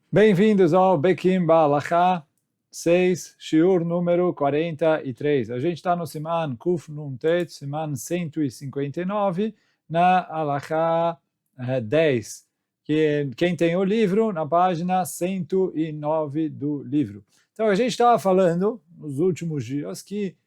Bem-vindos ao Bekim Ba'alachá 6, Shiur número 43. A gente está no Siman Kuf Nun Tet, Siman 159, na Alachá 10. Quem tem o livro, na página 109 do livro. Então, a gente estava falando nos últimos dias que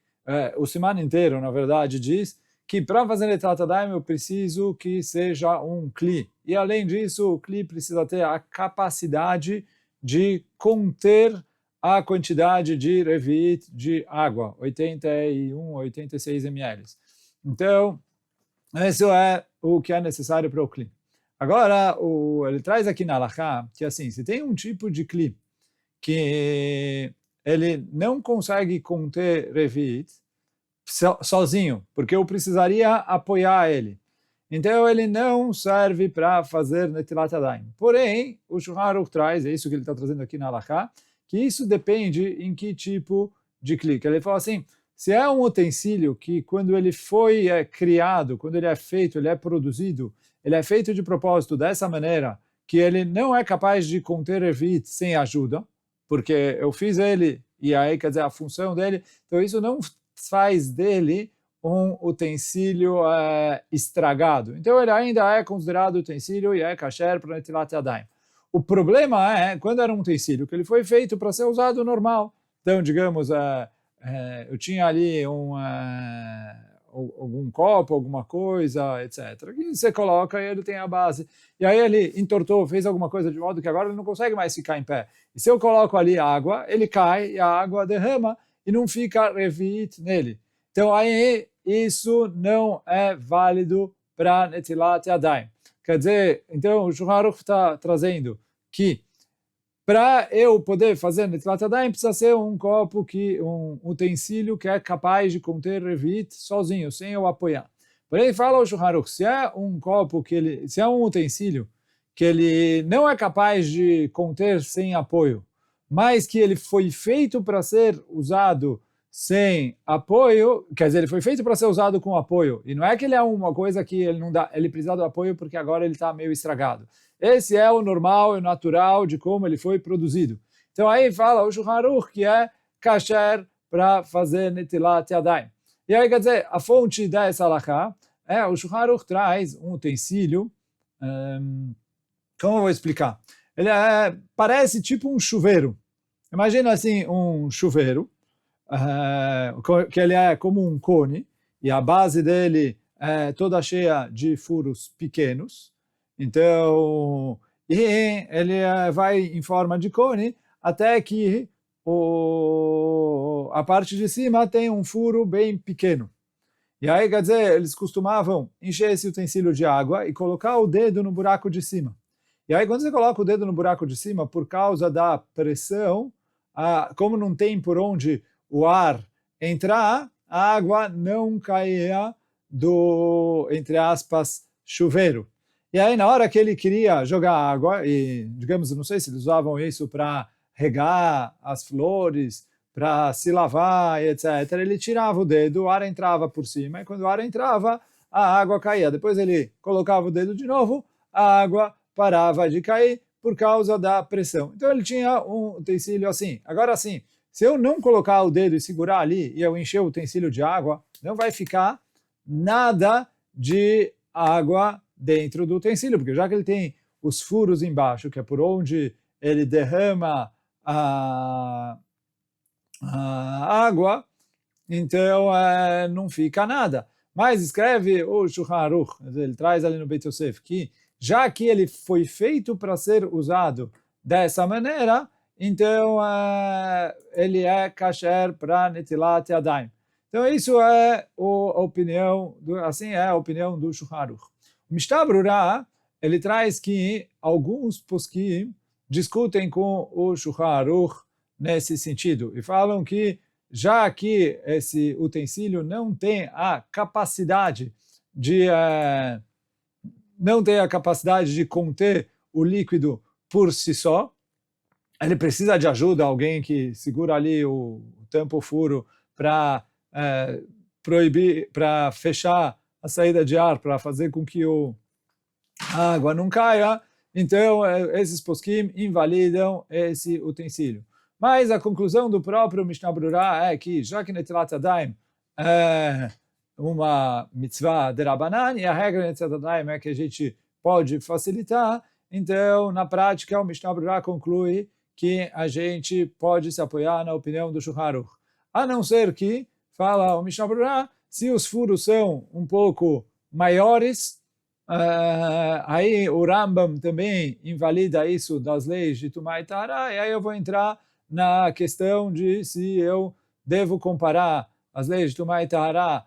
o Siman inteiro, na verdade, diz que para fazer Netilat Yadayim eu preciso que seja um Kli. E além disso, o Kli precisa ter a capacidade de conter a quantidade de Revit de água, 81, 86 ml. Então, isso é o que é necessário para o Kli. Agora, ele traz aqui na Halachá que assim, se tem um tipo de Kli que ele não consegue conter Revit, sozinho, porque eu precisaria apoiar ele. Então ele não serve para fazer Netilat Yadayim. Porém, o Shulchan Aruch traz, é isso que ele está trazendo aqui na Halachá, que isso depende em que tipo de clique. Ele fala assim, se é um utensílio que quando ele foi criado, quando ele é feito, ele é produzido, ele é feito de propósito dessa maneira, que ele não é capaz de conter Revit sem ajuda, porque eu fiz ele, e aí quer dizer a função dele, então isso não faz dele um utensílio estragado. Então ele ainda é considerado utensílio e é kasher para Netilat Yadayim. O problema é quando era um utensílio que ele foi feito para ser usado normal. Então, digamos, eu tinha ali algum copo, alguma coisa, etc. Que você coloca e ele tem a base. E aí ele entortou, fez alguma coisa de modo que agora ele não consegue mais ficar em pé. E se eu coloco ali água, ele cai e a água derrama e não fica revit nele. Então aí isso não é válido para Netilat Yadayim. Quer dizer, então o Shulchan Aruch está trazendo que para eu poder fazer Netilat Yadayim precisa ser um copo, um utensílio que é capaz de conter revit sozinho, sem eu apoiar. Porém, fala o Shulchan Aruch, se é um copo se é um utensílio que ele não é capaz de conter sem apoio, mas que ele foi feito para ser usado sem apoio, quer dizer, ele foi feito para ser usado com apoio, e não é que ele é uma coisa que ele não dá, ele precisa do apoio porque agora ele está meio estragado. Esse é o normal e o natural de como ele foi produzido. Então aí fala o Shulchan Aruch que é kasher para fazer Netilat Yadayim. E aí quer dizer, a fonte dessa halachá o Shulchan Aruch traz um utensílio, como eu vou explicar? Ele parece tipo um chuveiro. Imagina assim um chuveiro, que ele é como um cone, e a base dele é toda cheia de furos pequenos. Então, ele vai em forma de cone até que a parte de cima tem um furo bem pequeno. E aí, quer dizer, eles costumavam encher esse utensílio de água e colocar o dedo no buraco de cima. E aí, quando você coloca o dedo no buraco de cima, por causa da pressão, como não tem por onde o ar entrar, a água não caía do, entre aspas, chuveiro. E aí, na hora que ele queria jogar água, e, digamos, não sei se eles usavam isso para regar as flores, para se lavar, etc., ele tirava o dedo, o ar entrava por cima, e quando o ar entrava, a água caía. Depois ele colocava o dedo de novo, a água parava de cair por causa da pressão. Então ele tinha um utensílio assim. Agora sim, se eu não colocar o dedo e segurar ali e eu encher o utensílio de água, não vai ficar nada de água dentro do utensílio, porque já que ele tem os furos embaixo, que é por onde ele derrama a água, então não fica nada. Mas escreve o Shulchan Aruch, ele traz ali no Beit Yosef, que já que ele foi feito para ser usado dessa maneira, então ele é kasher para Netilat Yadayim. Então isso é a opinião, assim é a opinião do Shulchan Aruch. O Mishnah Berurah, ele traz que alguns poskim discutem com o Shulchan Aruch nesse sentido e falam que já que esse utensílio não tem a capacidade de conter o líquido por si só, ele precisa de ajuda, alguém que segura ali o tampo o furo para proibir, para fechar a saída de ar, para fazer com que a água não caia. então esses poskim invalidam esse utensílio. Mas a conclusão do próprio Mishnah Berurah é que, já que Netilat Yadayim é uma mitzvah de Rabanan, e a regra de Netilat Yadayim é que a gente pode facilitar, então, na prática, o Mishnah Berurah conclui que a gente pode se apoiar na opinião do Shulchan Aruch. A não ser que, fala o Mishnah Berurah, se os furos são um pouco maiores, aí o Rambam também invalida isso das leis de Tumá e Tahara, e aí eu vou entrar na questão de se eu devo comparar as leis de Tumá e Tahara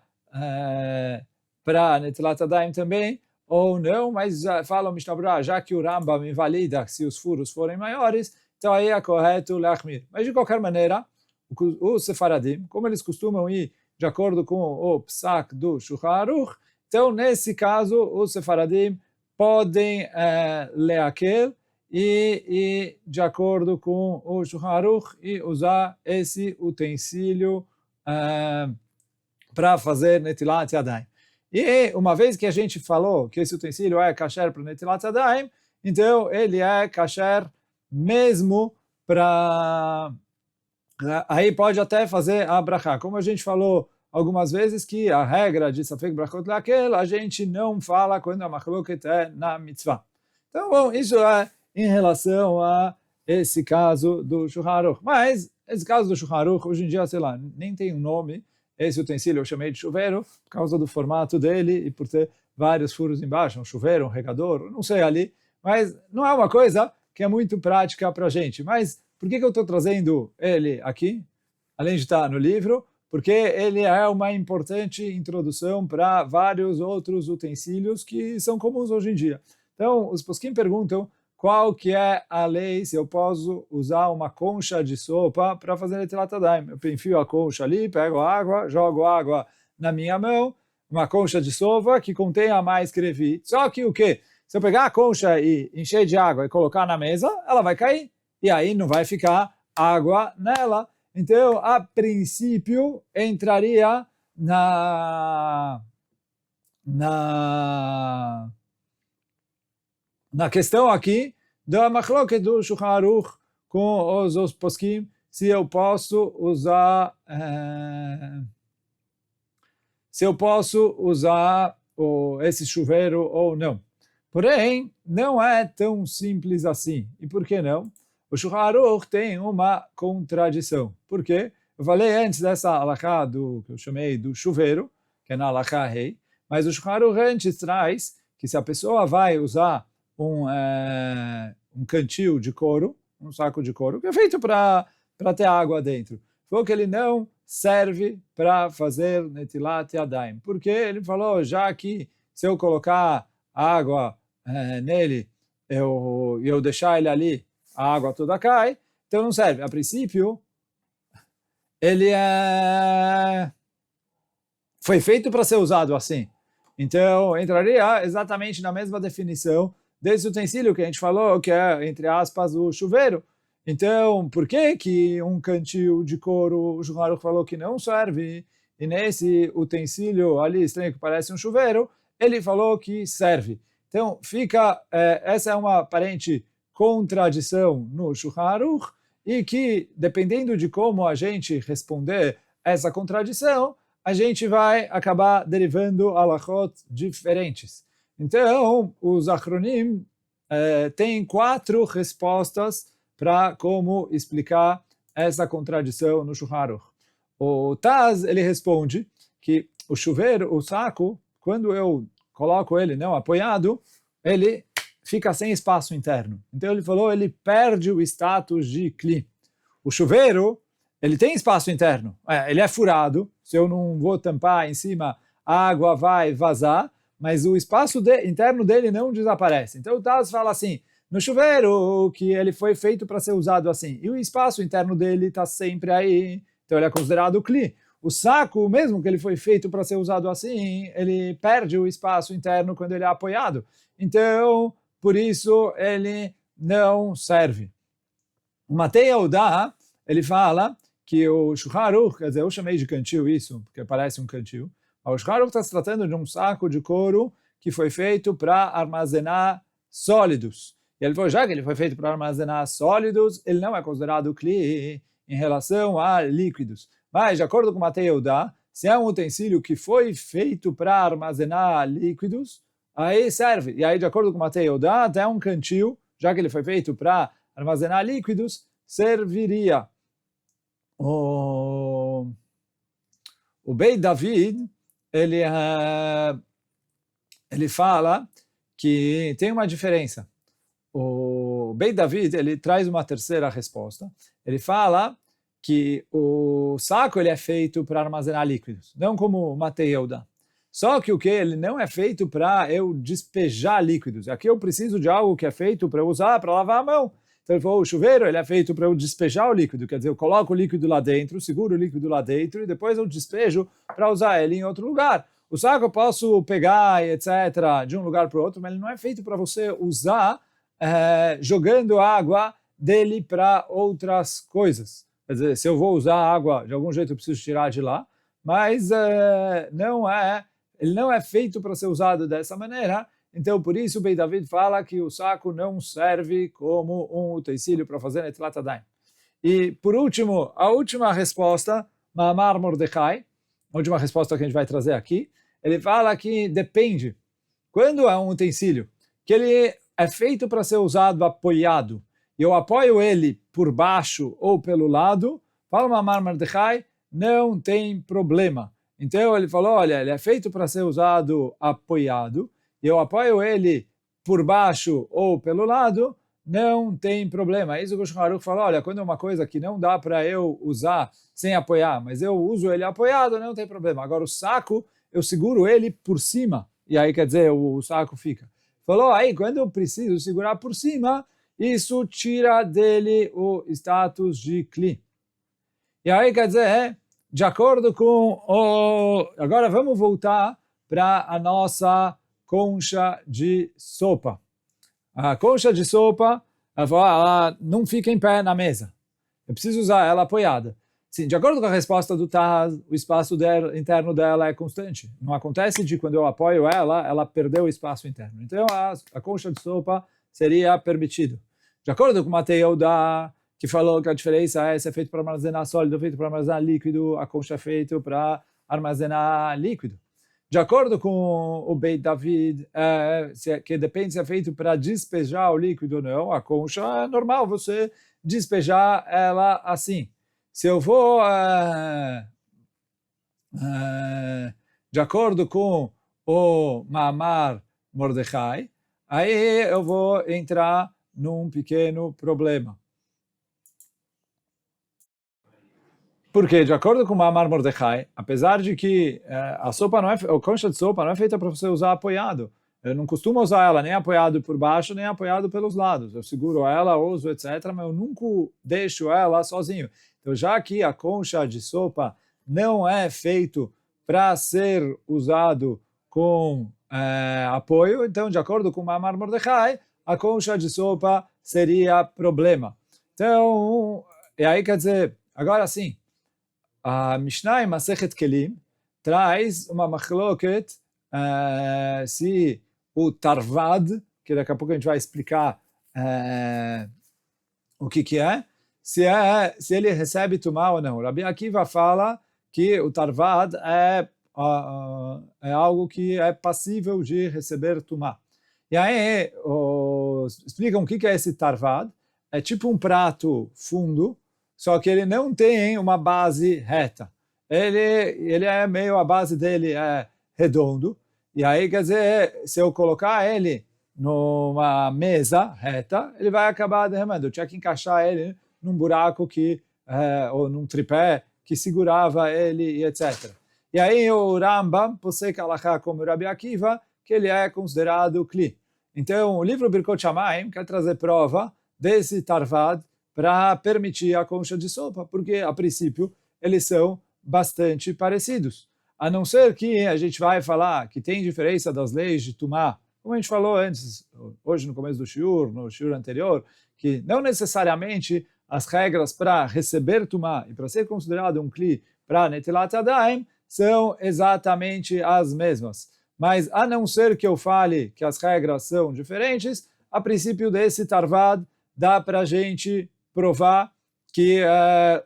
para Netilat Yadayim também, ou não, mas fala o Mishnah Berurah, já que o Rambam invalida se os furos forem maiores, então aí é correto Lachmir. Mas de qualquer maneira, os Sefaradim, como eles costumam ir de acordo com o Psak do Shulchan Aruch, então nesse caso os Sefaradim podem leakel e de acordo com o Shulchan Aruch e usar esse utensílio para fazer Netilat Yadayim. E uma vez que a gente falou que esse utensílio é kasher para Netilat Yadayim, então ele é kasher mesmo para... Aí pode até fazer a brachá. Como a gente falou algumas vezes que a regra de Safek Brachot Lakel, a gente não fala quando a machloket é na mitzvah. Então, bom, isso é em relação a esse caso do Shulchan Aruch. Mas esse caso do Shulchan Aruch, hoje em dia, sei lá, nem tem um nome. Esse utensílio eu chamei de chuveiro por causa do formato dele e por ter vários furos embaixo, um chuveiro, um regador, não sei ali, mas não é uma coisa que é muito prática para a gente. Mas por que eu estou trazendo ele aqui, além de estar no livro? Porque ele é uma importante introdução para vários outros utensílios que são comuns hoje em dia. Então, os poskim perguntam qual que é a lei, se eu posso usar uma concha de sopa para fazer Netilat Yadayim. Eu enfio a concha ali, pego a água, jogo água na minha mão, uma concha de sopa que contenha mais crevit. Só que o quê? Se eu pegar a concha e encher de água e colocar na mesa, ela vai cair. E aí não vai ficar água nela. Então, a princípio, entraria na questão aqui da machloket do Shulchan Aruch com os poskim, se eu posso usar esse chuveiro ou não. Porém, não é tão simples assim. E por que não? O Shulchan Aruch tem uma contradição. Por quê? Eu falei antes dessa alahá que eu chamei do chuveiro, que é na alahá rei, mas o Shulchan Aruch antes traz que se a pessoa vai usar um cantil de couro, um saco de couro, que é feito para ter água dentro, falou que ele não serve para fazer Netilat Yadayim. Porque ele falou, já que se eu colocar água nele e eu deixar ele ali, a água toda cai, então não serve. A princípio, ele foi feito para ser usado assim. Então, entraria exatamente na mesma definição desse utensílio que a gente falou, que é, entre aspas, o chuveiro. Então, por que um cantil de couro, o Shulchan Aruch falou que não serve, e nesse utensílio ali, estranho, que parece um chuveiro, ele falou que serve. Então, essa é uma aparente contradição no Shulchan Aruch, e que, dependendo de como a gente responder essa contradição, a gente vai acabar derivando halachot diferentes. Então, os Achronim têm 4 respostas para como explicar essa contradição no Shulchan Aruch. O Taz, ele responde que o chuveiro, o saco, quando eu coloco ele não apoiado, ele fica sem espaço interno. Então ele falou, ele perde o status de Kli. O chuveiro, ele tem espaço interno, ele é furado, se eu não vou tampar em cima, a água vai vazar, mas o espaço interno dele não desaparece. Então o Taz fala assim, no chuveiro, que ele foi feito para ser usado assim, e o espaço interno dele está sempre aí, então ele é considerado Kli. O saco, mesmo que ele foi feito para ser usado assim, ele perde o espaço interno quando ele é apoiado. Então, por isso, ele não serve. O Matei Eudá, ele fala que o Shulchan Aruch, quer dizer, eu chamei de cantil isso, porque parece um cantil, mas o Shulchan Aruch está se tratando de um saco de couro que foi feito para armazenar sólidos. E ele falou, já que ele foi feito para armazenar sólidos, ele não é considerado Kli em relação a líquidos. Mas, de acordo com Matei Eudá, se é um utensílio que foi feito para armazenar líquidos, aí serve. E aí, de acordo com Matei Eudá, até um cantil, já que ele foi feito para armazenar líquidos, serviria. O Beit David, ele fala que tem uma diferença. O Beit David, ele traz uma terceira resposta. Ele fala que o saco ele é feito para armazenar líquidos, não como o Matei Eudá. Só que ele não é feito para eu despejar líquidos. Aqui eu preciso de algo que é feito para eu usar, para lavar a mão. Então ele falou, o chuveiro ele é feito para eu despejar o líquido, quer dizer, eu coloco o líquido lá dentro, seguro o líquido lá dentro e depois eu despejo para usar ele em outro lugar. O saco eu posso pegar, etc., de um lugar para o outro, mas ele não é feito para você usar jogando água dele para outras coisas. Quer dizer, se eu vou usar água, de algum jeito eu preciso tirar de lá, mas ele não é feito para ser usado dessa maneira. Então, por isso, o Beit David fala que o saco não serve como um utensílio para fazer Netilat Yadayim. E, por último, a última resposta, Ma'amar Mordechai, a última resposta que a gente vai trazer aqui, ele fala que depende. Quando é um utensílio que ele é feito para ser usado apoiado, e eu apoio ele por baixo ou pelo lado, fala Ma'amar Mordechai, não tem problema. Então, ele falou, olha, ele é feito para ser usado apoiado, eu apoio ele por baixo ou pelo lado, não tem problema. Isso que o Shulchan Aruch falou, olha, quando é uma coisa que não dá para eu usar sem apoiar, mas eu uso ele apoiado, não tem problema. Agora o saco, eu seguro ele por cima, e aí quer dizer, o saco fica. Falou, aí quando eu preciso segurar por cima, isso tira dele o status de Kli. E aí quer dizer, de acordo com o... Agora vamos voltar para a nossa concha de sopa. A concha de sopa, ela não fica em pé na mesa. Eu preciso usar ela apoiada. Sim, de acordo com a resposta do Taz, o espaço interno dela é constante. Não acontece de quando eu apoio ela, ela perdeu o espaço interno. Então, a concha de sopa seria permitido. De acordo com o Matei Eudá, que falou que a diferença é se é feito para armazenar sólido ou feito para armazenar líquido, a concha é feita para armazenar líquido. De acordo com o Beit David, que depende se é feito para despejar o líquido ou não, a concha é normal você despejar ela assim. Se eu vou, de acordo com o Ma'amar Mordechai, aí eu vou entrar num pequeno problema. Porque, de acordo com o Ma'amar Mordechai, apesar de que a concha de sopa não é feita para você usar apoiado, eu não costumo usar ela nem apoiado por baixo, nem apoiado pelos lados. Eu seguro ela, uso, etc., mas eu nunca deixo ela sozinho. Então, já que a concha de sopa não é feito para ser usado com apoio, então, de acordo com o Ma'amar Mordechai, a concha de sopa seria problema. Então, e aí quer dizer, agora sim, a Mishnah em Masechet Kelim traz uma machloket se o Tarvad, que daqui a pouco a gente vai explicar o que é, se ele recebe Tumá ou não. Rabi Akiva fala que o Tarvad é algo que é passível de receber Tumá. E aí explicam o que é esse Tarvad. É tipo um prato fundo, só que ele não tem uma base reta. Ele é meio, a base dele é redondo, e aí quer dizer, se eu colocar ele numa mesa reta, ele vai acabar derramando. Eu tinha que encaixar ele num buraco ou num tripé que segurava ele, e etc. E aí o Rambam, posek halakha como o Rabi Akiva, que ele é considerado Kli. Então o livro Birkot Shamayim quer trazer prova desse Tarvad, para permitir a concha de sopa, porque, a princípio, eles são bastante parecidos. A não ser que a gente vai falar que tem diferença das leis de Tumá, como a gente falou antes, hoje no começo do shiur, no shiur anterior, que não necessariamente as regras para receber Tumá e para ser considerado um Kli para Netilat Yadayim são exatamente as mesmas. Mas, a não ser que eu fale que as regras são diferentes, a princípio desse tarvad, dá para a gente provar que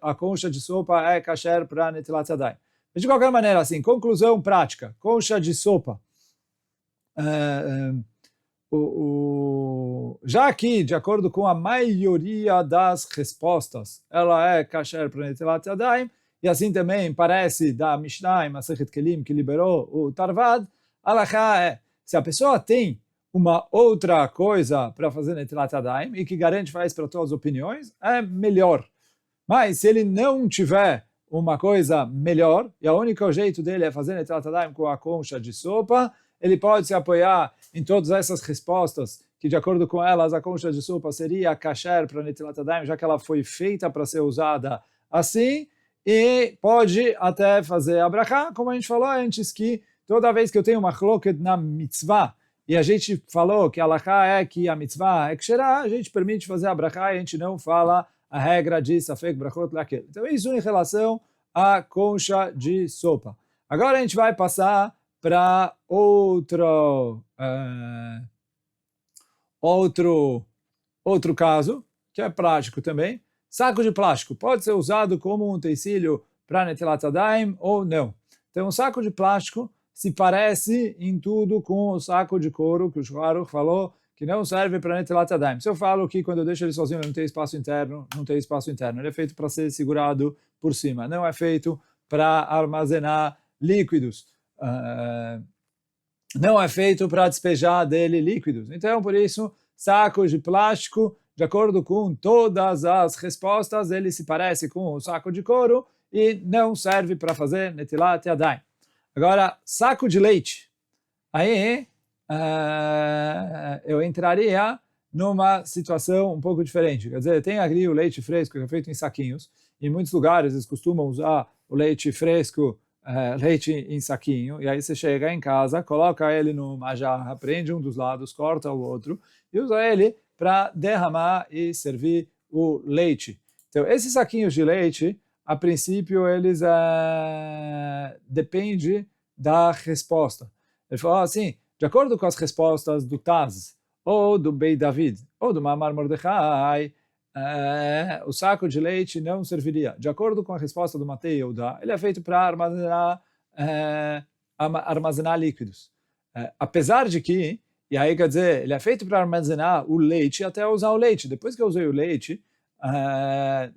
a concha de sopa é kasher para Netilat Yadayim. De qualquer maneira, assim, conclusão prática, concha de sopa. Já que, de acordo com a maioria das respostas, ela é kasher para Netilat Yadayim, e assim também parece da Mishnah em Masechet Kelim, que liberou o Tarvad, halakha é, se a pessoa tem uma outra coisa para fazer Netilat Yadayim, e que garante faz para todas as opiniões, é melhor. Mas se ele não tiver uma coisa melhor, e o único jeito dele é fazer Netilat Yadayim com a concha de sopa, ele pode se apoiar em todas essas respostas, que de acordo com elas a concha de sopa seria kasher para Netilat Yadayim, já que ela foi feita para ser usada assim, e pode até fazer a brachá, como a gente falou antes, que toda vez que eu tenho uma chloket na mitzvah, e a gente falou que a halakha é que a mitzvah é ksherá, a gente permite fazer a brachá e a gente não fala a regra de safek brachot lakel. Então isso em relação à concha de sopa. Agora a gente vai passar para outro caso, que é prático também. Saco de plástico pode ser usado como um utensílio para Netilat Yadayim ou não. Então, o saco de plástico se parece em tudo com o saco de couro que o Shulchan Aruch falou que não serve para Netilat Yadayim. Se eu falo que quando eu deixo ele sozinho ele não tem espaço interno, não tem espaço interno. Ele é feito para ser segurado por cima, não é feito para armazenar líquidos. Não é feito para despejar dele líquidos. Então, por isso, sacos de plástico, de acordo com todas as respostas, ele se parece com o saco de couro e não serve para fazer Netilat Yadayim. Agora, saco de leite. Aí, eu entraria numa situação um pouco diferente. Quer dizer, tem ali o leite fresco que é feito em saquinhos. Em muitos lugares eles costumam usar o leite fresco, leite em saquinho, e aí você chega em casa, coloca ele numa jarra, prende um dos lados, corta o outro, e usa ele para derramar e servir o leite. Então, esses saquinhos de leite, a princípio, eles dependem da resposta. Ele falou assim, de acordo com as respostas do Taz, ou do Beit David, ou do Mamar Mordechai, o saco de leite não serviria. De acordo com a resposta do Matei Yehuda, ele é feito para armazenar líquidos. Apesar de que, e aí quer dizer, ele é feito para armazenar o leite até usar o leite. Depois que eu usei o leite,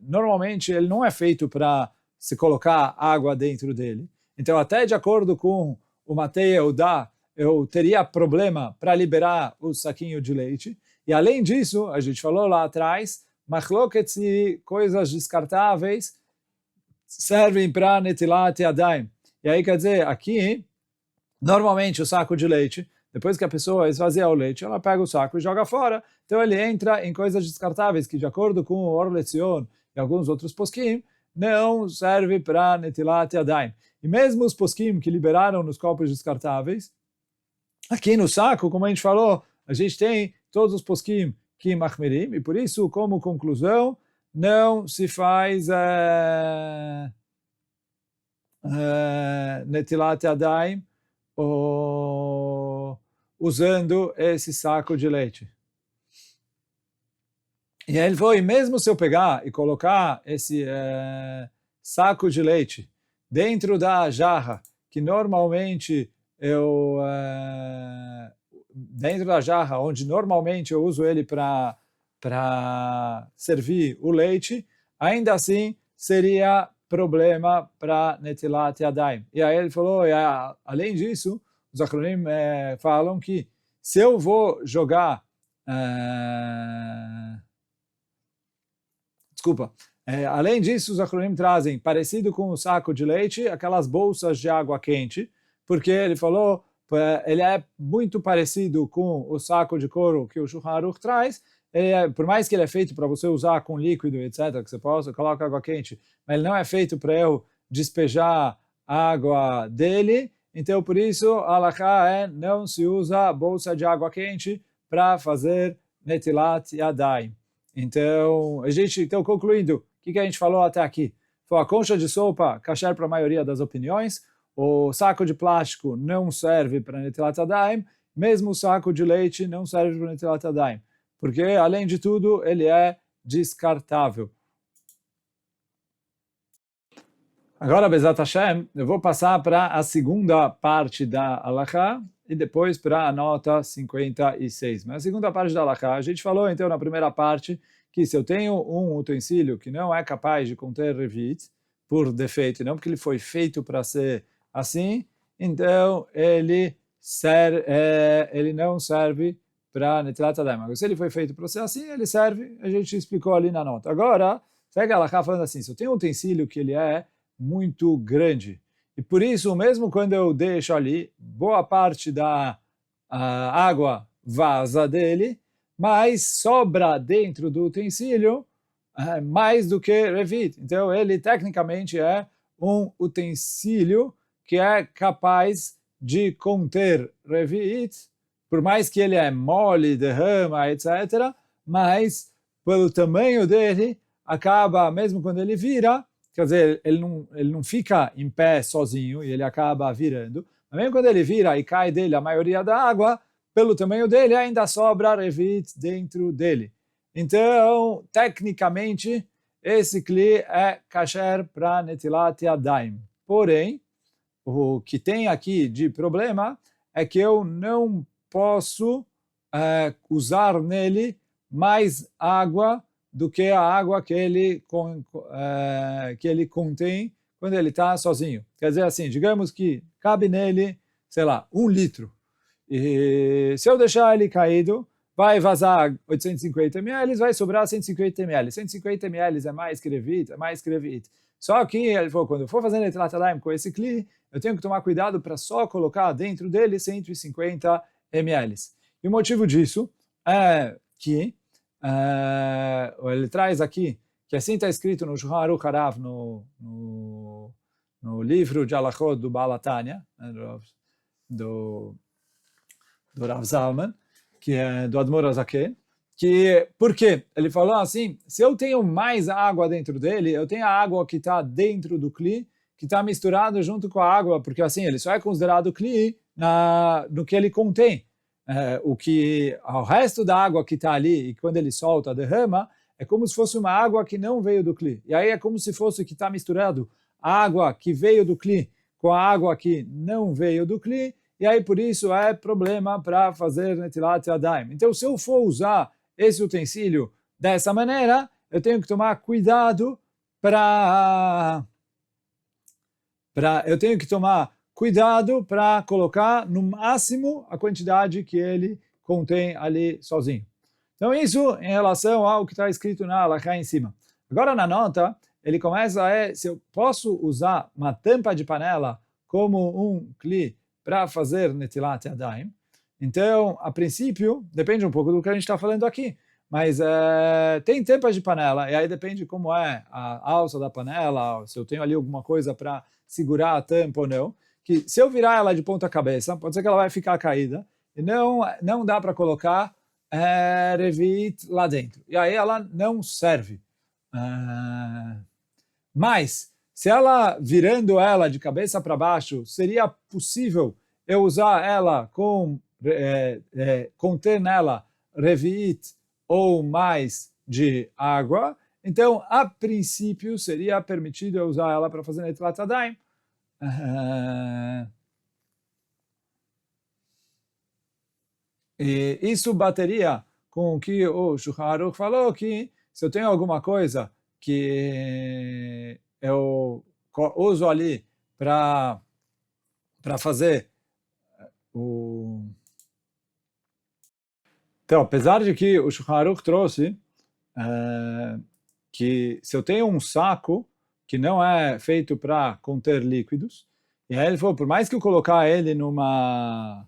normalmente ele não é feito para se colocar água dentro dele. Então, até de acordo com o Matei Yehuda, eu teria problema para liberar o saquinho de leite. E além disso, a gente falou lá atrás, machloket e coisas descartáveis servem para Netilat Yadayim. E aí quer dizer, aqui, normalmente o saco de leite, depois que a pessoa esvazia o leite, ela pega o saco e joga fora. Então ele entra em coisas descartáveis, que de acordo com o Or Letzion e alguns outros poskim, não serve para Netilat Yadayim. E mesmo os poskim que liberaram nos copos descartáveis, aqui no saco, como a gente falou, a gente tem todos os poskim que machmirim, e por isso, como conclusão, não se faz Netilat Yadayim usando esse saco de leite. E aí ele falou, e mesmo se eu pegar e colocar esse saco de leite dentro da jarra, que normalmente dentro da jarra, onde normalmente eu uso ele para servir o leite, ainda assim seria problema para Netilat Yadayim. E aí ele falou, além disso, os acronim falam que se eu vou jogar além disso, os acronim trazem, parecido com o saco de leite, aquelas bolsas de água quente, porque ele falou, ele é muito parecido com o saco de couro que o Shulchan Aruch traz, por mais que ele é feito para você usar com líquido, etc., que você possa colocar água quente, mas ele não é feito para eu despejar a água dele, então por isso a halakha não se usa bolsa de água quente para fazer Netilat Yadayim. Então, concluindo, o que a gente falou até aqui? Foi a concha de sopa, kasher para a maioria das opiniões, o saco de plástico não serve para Netilat Yadayim, mesmo o saco de leite não serve para Netilat Yadayim. porque, além de tudo, ele é descartável. Agora, Bezat Hashem, eu vou passar para a segunda parte da Halakha e depois para a nota 56. Mas a segunda parte da Halakha, a gente falou então na primeira parte que se eu tenho um utensílio que não é capaz de conter Revit por defeito, não porque ele foi feito para ser assim, então ele não serve para Netilat Yadayim. Mas se ele foi feito para ser assim, ele serve, a gente explicou ali na nota. Agora, pega a Halakha falando assim, se eu tenho um utensílio que ele é muito grande. E por isso, mesmo quando eu deixo ali, boa parte da água vaza dele, mas sobra dentro do utensílio mais do que Revit. Então, ele tecnicamente é um utensílio que é capaz de conter Revit, por mais que ele é mole, derrama, etc., mas pelo tamanho dele, acaba, mesmo quando ele vira, quer dizer, ele não fica em pé sozinho e ele acaba virando. Mas mesmo quando ele vira e cai dele a maioria da água, pelo tamanho dele, ainda sobra Revit dentro dele. Então, tecnicamente, esse Kli é kasher para Netilat Yadayim. Porém, o que tem aqui de problema é que eu não posso usar nele mais água do que a água que ele contém quando ele está sozinho. Quer dizer assim, digamos que cabe nele, sei lá, 1 litro. E se eu deixar ele caído, vai vazar 850 ml, vai sobrar 150 ml. 150 ml é mais que Revit, é mais que Revit. Só que ele falou, quando eu for fazer Netilat Yadayim com esse Kli, eu tenho que tomar cuidado para só colocar dentro dele 150 ml. E o motivo disso é que ele traz aqui, que assim está escrito no Shulchan Aruch Harav, no livro de Halachot do Baal HaTanya, do Rav Zalman, que é do Admor HaZaken, que, por quê? Ele falou assim, se eu tenho mais água dentro dele, eu tenho a água que está dentro do Kli, que está misturado junto com a água, porque assim, ele só é considerado Kli no que ele contém. O resto da água que está ali, e quando ele solta, derrama, é como se fosse uma água que não veio do Kli. E aí é como se fosse que está misturado a água que veio do Kli com a água que não veio do Kli, e aí por isso é problema para fazer Netilat Yadayim. Então, se eu for usar esse utensílio dessa maneira, eu tenho que tomar cuidado para colocar no máximo a quantidade que ele contém ali sozinho. Então isso em relação ao que está escrito na Halakha em cima. Agora na nota, ele começa se eu posso usar uma tampa de panela como um Kli para fazer Netilat Yadayim. Então, a princípio, depende um pouco do que a gente está falando aqui, mas tem tampas de panela, e aí depende como é a alça da panela, se eu tenho ali alguma coisa para segurar a tampa ou não, que se eu virar ela de ponta cabeça, pode ser que ela vai ficar caída, e não dá para colocar Revit lá dentro. E aí ela não serve. Mas, se ela, virando ela de cabeça para baixo, seria possível eu usar ela conter nela Revit ou mais de água, então, a princípio, seria permitido eu usar ela para fazer Netilat Yadayim. E isso bateria com o que o Shulchan Aruch falou, que se eu tenho alguma coisa que eu uso ali para fazer o... Então, apesar de que o Shulchan Aruch trouxe que se eu tenho um saco que não é feito para conter líquidos, e aí ele falou, por mais que eu colocar ele numa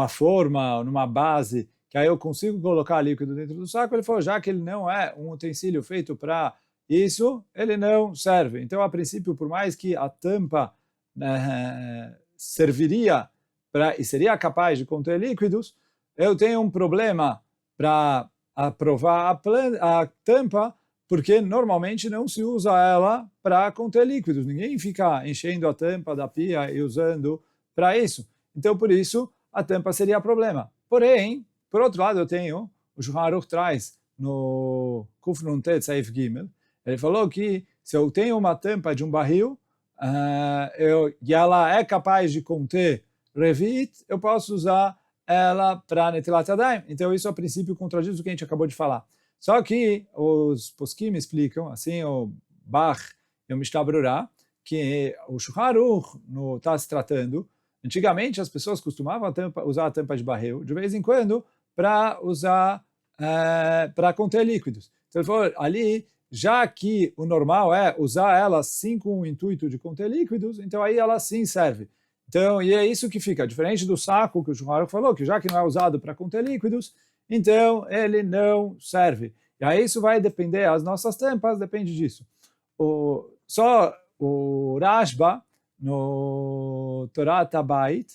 forma, numa base, que aí eu consigo colocar líquido dentro do saco, ele falou, já que ele não é um utensílio feito para isso, ele não serve. Então, a princípio, por mais que a tampa serviria e seria capaz de conter líquidos, eu tenho um problema para aprovar a tampa, porque normalmente não se usa ela para conter líquidos. Ninguém fica enchendo a tampa da pia e usando para isso. Então, por isso, a tampa seria problema. Porém, Por outro lado, eu tenho, o Shulchan Aruch traz no Kuf Nun Tet Saif Gimel, ele falou que se eu tenho uma tampa de um barril e ela é capaz de conter Revit, eu posso usar ela para Netilat Yadayim. Então isso a princípio contradiz o que a gente acabou de falar. Só que os poskim explicam, assim o Bach e o Mishnah Berurah, que o Shulchan Aruch está se tratando, antigamente as pessoas costumavam usar a tampa de barril, de vez em quando, para usar, para conter líquidos. Então ele falou, ali, já que o normal é usar ela sim com o intuito de conter líquidos, então aí ela sim serve. Então, e é isso que fica, diferente do saco que o Shulchan Aruch falou, que já que não é usado para conter líquidos, então ele não serve. E aí isso vai depender, as nossas tampas depende disso. Só o Rashba, no Torah Tabait,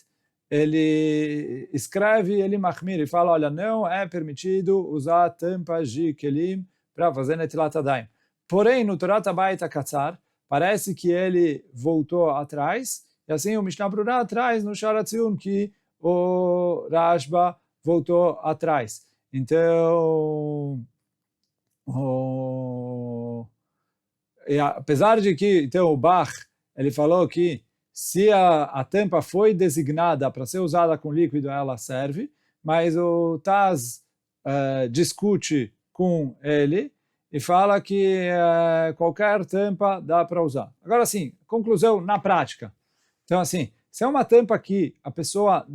ele escreve, ele machmir, ele fala, olha, não é permitido usar tampas de kelim para fazer Netilat Yadayim. Porém, no Torah Tabait HaKatzar, parece que ele voltou atrás, e assim o Mishnah Berurah traz no Sha'ar HaTziyun que o Rashba voltou atrás. Então, e apesar de que então, o Bach ele falou que se a tampa foi designada para ser usada com líquido, ela serve, mas o Taz discute com ele e fala que qualquer tampa dá para usar. Agora sim, conclusão na prática. Então assim, se é uma tampa que a pessoa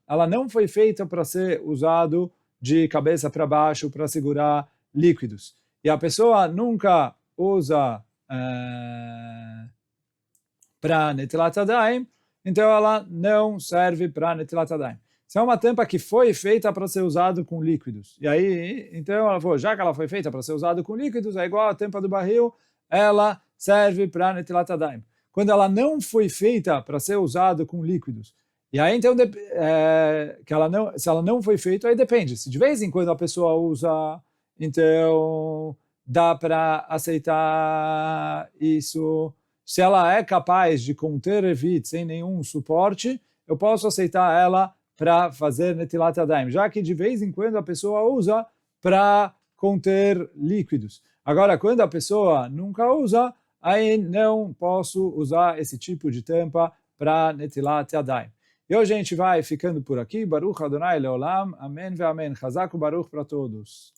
ela não foi feita para ser usado de cabeça para baixo para segurar líquidos, e a pessoa nunca usa para Netilat Yadayim, então ela não serve para Netilat Yadayim. Se é uma tampa que foi feita para ser usado com líquidos, e aí, então ela falou, já que ela foi feita para ser usada com líquidos, é igual a tampa do barril, ela serve para Netilat Yadayim. Quando ela não foi feita para ser usada com líquidos, e aí então, se ela não foi feita, aí depende. Se de vez em quando a pessoa usa, então dá para aceitar isso. Se ela é capaz de conter Revit sem nenhum suporte, eu posso aceitar ela para fazer Netilat Yadayim, já que de vez em quando a pessoa usa para conter líquidos. Agora, quando a pessoa nunca usa, aí não posso usar esse tipo de tampa para Netilat Yadayim. E hoje a gente vai ficando por aqui. Baruch Adonai Leolam. Amém ve amém. Chazak u'baruch para todos.